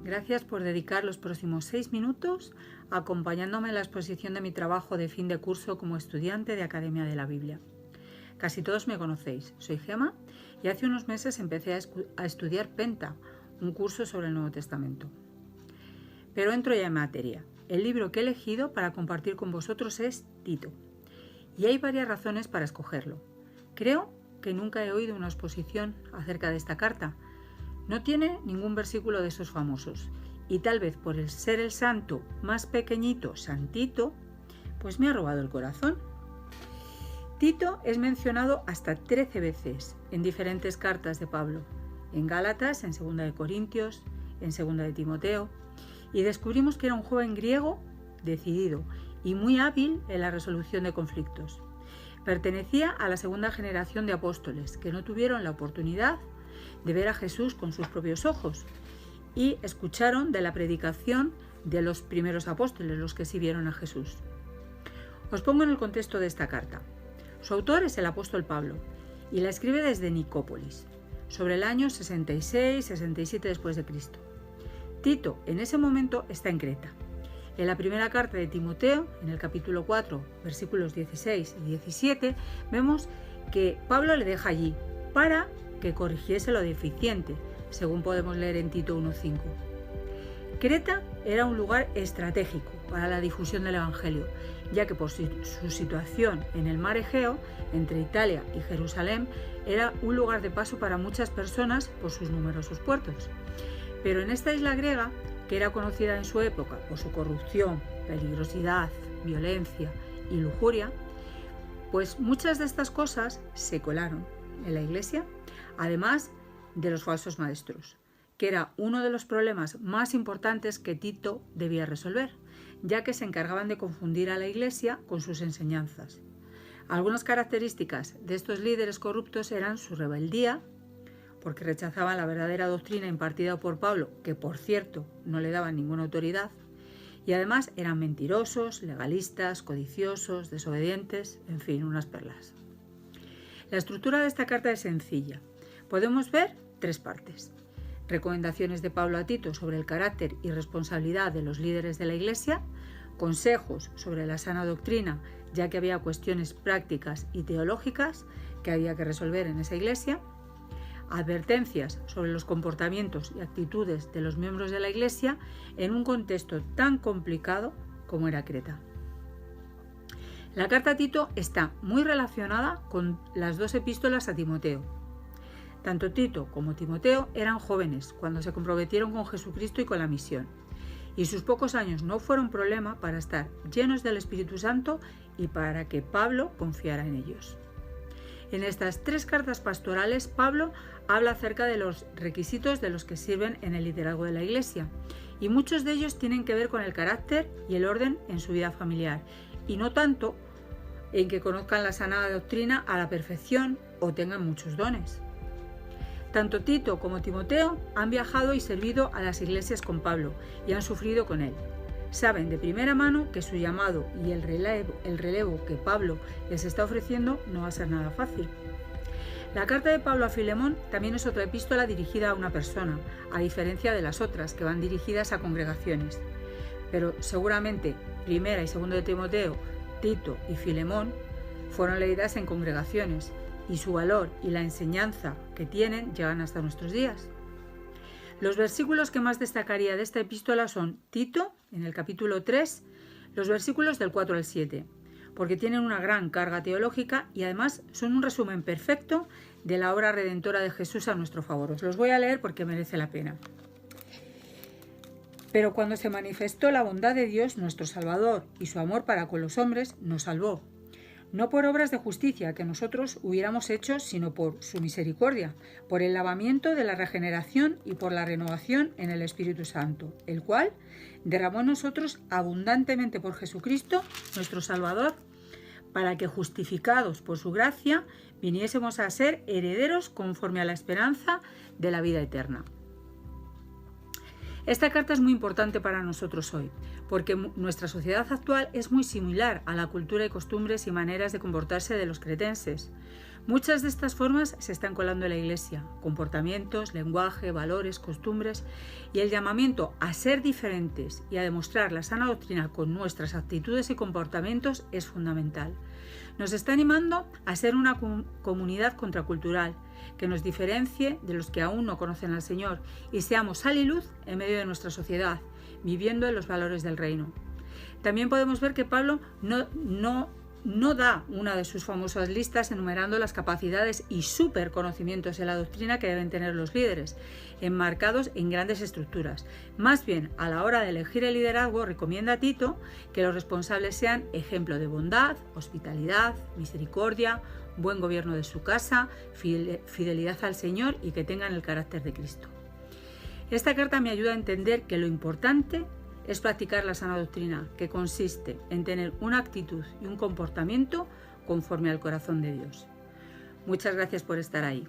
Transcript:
Gracias por dedicar los próximos 6 minutos acompañándome en la exposición de mi trabajo de fin de curso como estudiante de Academia de la Biblia. Casi todos me conocéis, soy Gema y hace unos meses empecé a estudiar Penta, un curso sobre el Nuevo Testamento. Pero entro ya en materia. El libro que he elegido para compartir con vosotros es Tito. Y hay varias razones para escogerlo. Creo que nunca he oído una exposición acerca de esta carta. No tiene ningún versículo de esos famosos. Y tal vez por el ser el santo más pequeñito, santito, pues me ha robado el corazón. Tito es mencionado hasta 13 veces en diferentes cartas de Pablo. En Gálatas, en 2 de Corintios, en 2 de Timoteo. Y descubrimos que era un joven griego decidido y muy hábil en la resolución de conflictos. Pertenecía a la segunda generación de apóstoles que no tuvieron la oportunidad de ver a Jesús con sus propios ojos y escucharon de la predicación de los primeros apóstoles, los que sí vieron a Jesús. Os pongo en el contexto de esta carta. Su autor es el apóstol Pablo y la escribe desde Nicópolis, sobre el año 66-67 después de Cristo. Tito en ese momento está en Creta. En la primera carta de Timoteo, en el capítulo 4, versículos 16 y 17, vemos que Pablo le deja allí para que corrigiese lo deficiente, según podemos leer en Tito 1:5. Creta era un lugar estratégico para la difusión del Evangelio, ya que por su situación en el mar Egeo, entre Italia y Jerusalén, era un lugar de paso para muchas personas por sus numerosos puertos. Pero en esta isla griega, que era conocida en su época por su corrupción, peligrosidad, violencia y lujuria, pues muchas de estas cosas se colaron en la iglesia, además de los falsos maestros, que era uno de los problemas más importantes que Tito debía resolver, ya que se encargaban de confundir a la iglesia con sus enseñanzas. Algunas características de estos líderes corruptos eran su rebeldía, porque rechazaban la verdadera doctrina impartida por Pablo, que por cierto no le daban ninguna autoridad, y además eran mentirosos, legalistas, codiciosos, desobedientes, en fin, unas perlas. La estructura de esta carta es sencilla. Podemos ver 3 partes. Recomendaciones de Pablo a Tito sobre el carácter y responsabilidad de los líderes de la Iglesia, consejos sobre la sana doctrina, ya que había cuestiones prácticas y teológicas que había que resolver en esa Iglesia, advertencias sobre los comportamientos y actitudes de los miembros de la Iglesia en un contexto tan complicado como era Creta. La carta a Tito está muy relacionada con las 2 epístolas a Timoteo. Tanto Tito como Timoteo eran jóvenes cuando se comprometieron con Jesucristo y con la misión, y sus pocos años no fueron problema para estar llenos del Espíritu Santo y para que Pablo confiara en ellos. En estas 3 cartas pastorales, Pablo habla acerca de los requisitos de los que sirven en el liderazgo de la Iglesia, y muchos de ellos tienen que ver con el carácter y el orden en su vida familiar, y no tanto en que conozcan la sana doctrina a la perfección o tengan muchos dones. Tanto Tito como Timoteo han viajado y servido a las iglesias con Pablo y han sufrido con él. Saben de primera mano que su llamado y el relevo que Pablo les está ofreciendo no va a ser nada fácil. La carta de Pablo a Filemón también es otra epístola dirigida a una persona, a diferencia de las otras que van dirigidas a congregaciones. Pero seguramente Primera y Segunda de Timoteo, Tito y Filemón fueron leídas en congregaciones y su valor y la enseñanza que tienen llegan hasta nuestros días. Los versículos que más destacaría de esta epístola son Tito, en el capítulo 3, los versículos del 4 al 7, porque tienen una gran carga teológica y además son un resumen perfecto de la obra redentora de Jesús a nuestro favor. Os los voy a leer porque merece la pena. Pero cuando se manifestó la bondad de Dios, nuestro Salvador, y su amor para con los hombres, nos salvó. No por obras de justicia que nosotros hubiéramos hecho, sino por su misericordia, por el lavamiento de la regeneración y por la renovación en el Espíritu Santo, el cual derramó en nosotros abundantemente por Jesucristo, nuestro Salvador, para que justificados por su gracia viniésemos a ser herederos conforme a la esperanza de la vida eterna. Esta carta es muy importante para nosotros hoy, porque nuestra sociedad actual es muy similar a la cultura y costumbres y maneras de comportarse de los cretenses. Muchas de estas formas se están colando en la Iglesia: comportamientos, lenguaje, valores, costumbres, y el llamamiento a ser diferentes y a demostrar la sana doctrina con nuestras actitudes y comportamientos es fundamental. Nos está animando a ser una comunidad contracultural que nos diferencie de los que aún no conocen al Señor y seamos sal y luz en medio de nuestra sociedad, viviendo en los valores del reino. También podemos ver que Pablo no da una de sus famosas listas enumerando las capacidades y superconocimientos en la doctrina que deben tener los líderes, enmarcados en grandes estructuras. Más bien, a la hora de elegir el liderazgo, recomienda a Tito que los responsables sean ejemplo de bondad, hospitalidad, misericordia, buen gobierno de su casa, fidelidad al Señor y que tengan el carácter de Cristo. Esta carta me ayuda a entender que lo importante es practicar la sana doctrina, que consiste en tener una actitud y un comportamiento conforme al corazón de Dios. Muchas gracias por estar ahí.